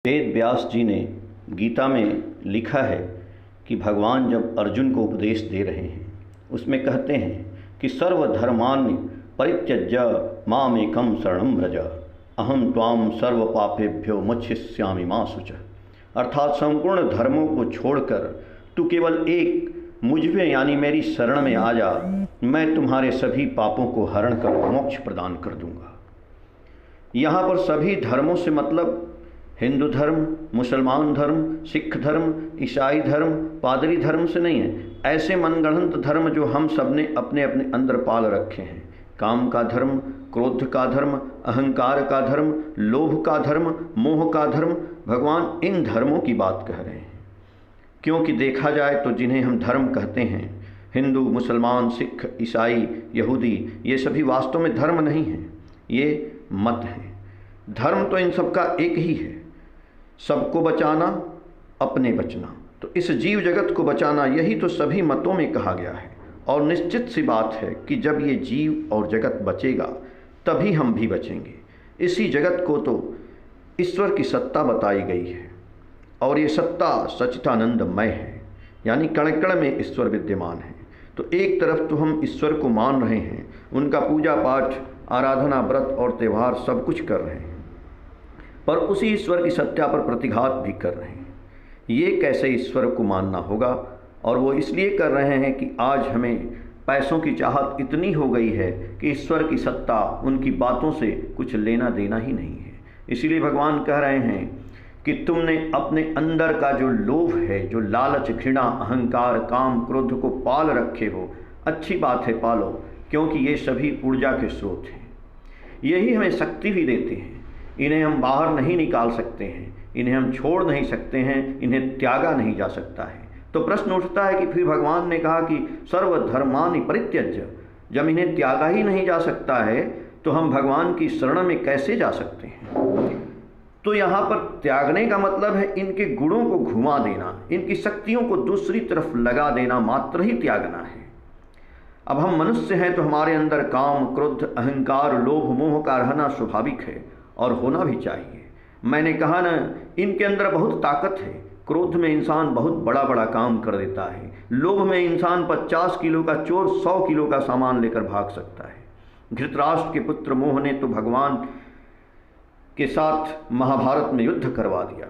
वेद व्यास जी ने गीता में लिखा है कि भगवान जब अर्जुन को उपदेश दे रहे हैं उसमें कहते हैं कि सर्वधर्मान् परित्यज्य मामेकं शरणं व्रज अहम त्वां सर्व पापेभ्यो मोक्षयिष्यामि मा शुचः। अर्थात संपूर्ण धर्मों को छोड़कर तू केवल एक मुझ में यानी मेरी शरण में आ जा, मैं तुम्हारे सभी पापों को हरण कर मोक्ष प्रदान कर दूंगा। यहाँ पर सभी धर्मों से मतलब हिंदू धर्म, मुसलमान धर्म, सिख धर्म, ईसाई धर्म, पादरी धर्म से नहीं है। ऐसे मनगढ़ंत धर्म जो हम सब ने अपने अपने अंदर पाल रखे हैं। काम का धर्म, क्रोध का धर्म, अहंकार का धर्म, लोभ का धर्म, मोह का धर्म, भगवान इन धर्मों की बात कह रहे हैं। क्योंकि देखा जाए तो जिन्हें हम धर्म कहते हैं, हिंदू, मुसलमान, सिख, ईसाई, यहूदी, ये सभी वास्तव में धर्म नहीं हैं, ये मत हैं। धर्म तो इन सब का एक ही है, सबको बचाना, अपने बचना। तो इस जीव जगत को बचाना, यही तो सभी मतों में कहा गया है। और निश्चित सी बात है कि जब ये जीव और जगत बचेगा तभी हम भी बचेंगे। इसी जगत को तो ईश्वर की सत्ता बताई गई है और ये सत्ता सच्चिदानंदमय है, यानी कण कण में ईश्वर विद्यमान है। तो एक तरफ तो हम ईश्वर को मान रहे हैं, उनका पूजा पाठ, आराधना, व्रत और त्यौहार सब कुछ कर रहे हैं, पर उसी ईश्वर की सत्ता पर प्रतिघात भी कर रहे हैं। ये कैसे ईश्वर को मानना होगा? और वो इसलिए कर रहे हैं कि आज हमें पैसों की चाहत इतनी हो गई है कि ईश्वर की सत्ता, उनकी बातों से कुछ लेना देना ही नहीं है। इसीलिए भगवान कह रहे हैं कि तुमने अपने अंदर का जो लोभ है, जो लालच, घृणा, अहंकार, काम, क्रोध को पाल रखे हो, अच्छी बात है पालो, क्योंकि ये सभी ऊर्जा के स्रोत हैं। यही हमें शक्ति भी देते हैं। इन्हें हम बाहर नहीं निकाल सकते हैं, इन्हें हम छोड़ नहीं सकते हैं, इन्हें त्यागा नहीं जा सकता है। तो प्रश्न उठता है कि फिर भगवान ने कहा कि सर्वधर्मानि परित्यज्य, जब इन्हें त्यागा ही नहीं जा सकता है तो हम भगवान की शरण में कैसे जा सकते हैं? तो यहाँ पर त्यागने का मतलब है इनके गुणों को घुमा देना, इनकी शक्तियों को दूसरी तरफ लगा देना मात्र ही त्यागना है। अब हम मनुष्य हैं तो हमारे अंदर काम, क्रोध, अहंकार, लोभ, मोह का रहना स्वाभाविक है और होना भी चाहिए। मैंने कहा ना, इनके अंदर बहुत ताकत है। क्रोध में इंसान बहुत बड़ा बड़ा काम कर देता है, लोभ में इंसान 50 किलो का चोर 100 किलो का सामान लेकर भाग सकता है। धृतराष्ट्र के पुत्र मोह ने तो भगवान के साथ महाभारत में युद्ध करवा दिया।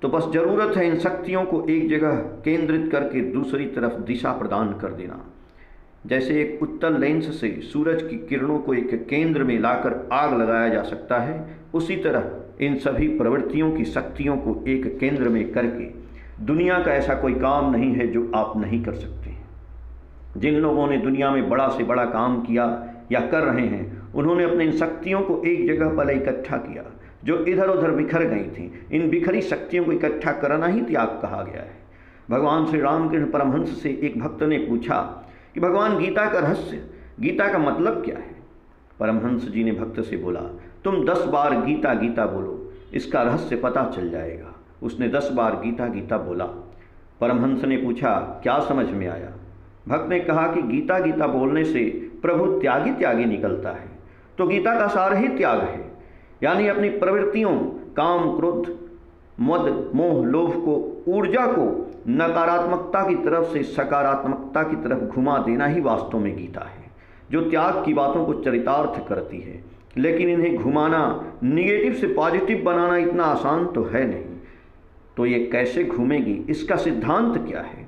तो बस ज़रूरत है इन शक्तियों को एक जगह केंद्रित करके दूसरी तरफ दिशा प्रदान कर देना। जैसे एक उत्तल लेंस से सूरज की किरणों को एक केंद्र में लाकर आग लगाया जा सकता है, उसी तरह इन सभी प्रवृत्तियों की शक्तियों को एक केंद्र में करके, दुनिया का ऐसा कोई काम नहीं है जो आप नहीं कर सकते हैं। जिन लोगों ने दुनिया में बड़ा से बड़ा काम किया या कर रहे हैं, उन्होंने अपने इन शक्तियों को एक जगह पर इकट्ठा किया जो इधर उधर बिखर गई थी। इन बिखरी शक्तियों को इकट्ठा करना ही त्याग कहा गया है। भगवान श्री रामकृष्ण परमहंस से एक भक्त ने पूछा कि भगवान, गीता का रहस्य, गीता का मतलब क्या है? परमहंस जी ने भक्त से बोला, तुम 10 बार गीता गीता बोलो, इसका रहस्य पता चल जाएगा। उसने 10 बार गीता गीता बोला। परमहंस ने पूछा, क्या समझ में आया? भक्त ने कहा कि गीता गीता बोलने से प्रभु त्यागी त्यागी निकलता है। तो गीता का सार ही त्याग है, यानी अपनी प्रवृत्तियों, काम, क्रोध, मद, मोह, लोभ को, ऊर्जा को नकारात्मकता की तरफ से सकारात्मकता की तरफ घुमा देना ही वास्तव में गीता है, जो त्याग की बातों को चरितार्थ करती है। लेकिन इन्हें घुमाना, निगेटिव से पॉजिटिव बनाना इतना आसान तो है नहीं। तो ये कैसे घूमेगी, इसका सिद्धांत क्या है?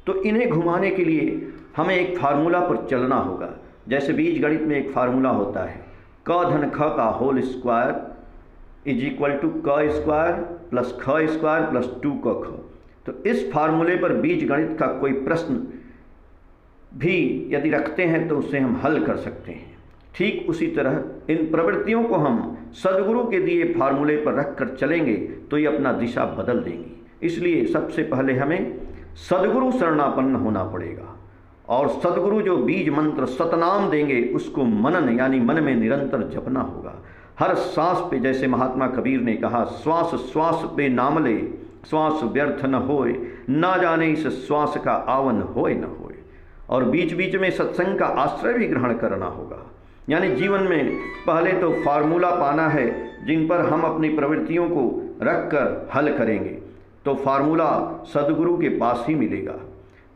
तो इन्हें घुमाने के लिए हमें एक फार्मूला पर चलना होगा। जैसे बीज गणित में एक फार्मूला होता है, क धन ख का whole square is equal to क स्क्वायर प्लस ख स्क्वायर प्लस 2क ख। तो इस फार्मूले पर बीज गणित का कोई प्रश्न भी यदि रखते हैं तो उसे हम हल कर सकते हैं। ठीक उसी तरह इन प्रवृत्तियों को हम सदगुरु के दिए फार्मूले पर रखकर चलेंगे तो ये अपना दिशा बदल देंगी। इसलिए सबसे पहले हमें सदगुरु शरणापन्न होना पड़ेगा और सदगुरु जो बीज मंत्र सतनाम देंगे उसको मनन यानी मन में निरंतर जपना होगा। हर सांस पे, जैसे महात्मा कबीर ने कहा, श्वास श्वास पे नाम ले, श्वास व्यर्थ न होए, ना जाने इस श्वास का आवन होए न होए। और बीच बीच में सत्संग का आश्रय भी ग्रहण करना होगा। यानी जीवन में पहले तो फार्मूला पाना है जिन पर हम अपनी प्रवृत्तियों को रख कर हल करेंगे तो फार्मूला सदगुरु के पास ही मिलेगा।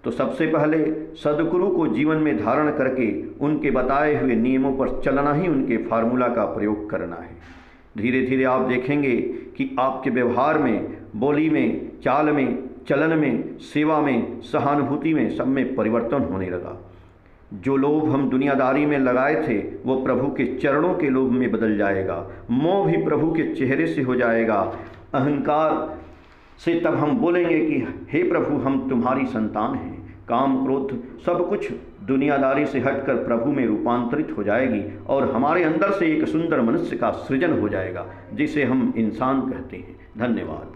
तो सबसे पहले सदगुरु को जीवन में धारण करके उनके बताए हुए नियमों पर चलना ही उनके फार्मूला का प्रयोग करना है। धीरे धीरे आप देखेंगे कि आपके व्यवहार में, बोली में, चाल में, चलन में, सेवा में, सहानुभूति में, सब में परिवर्तन होने लगा। जो लोभ हम दुनियादारी में लगाए थे वो प्रभु के चरणों के लोभ में बदल जाएगा। मोह भी प्रभु के चेहरे से हो जाएगा। अहंकार से तब हम बोलेंगे कि हे प्रभु, हम तुम्हारी संतान हैं। काम, क्रोध, सब कुछ दुनियादारी से हटकर प्रभु में रूपांतरित हो जाएगी और हमारे अंदर से एक सुंदर मनुष्य का सृजन हो जाएगा जिसे हम इंसान कहते हैं। धन्यवाद।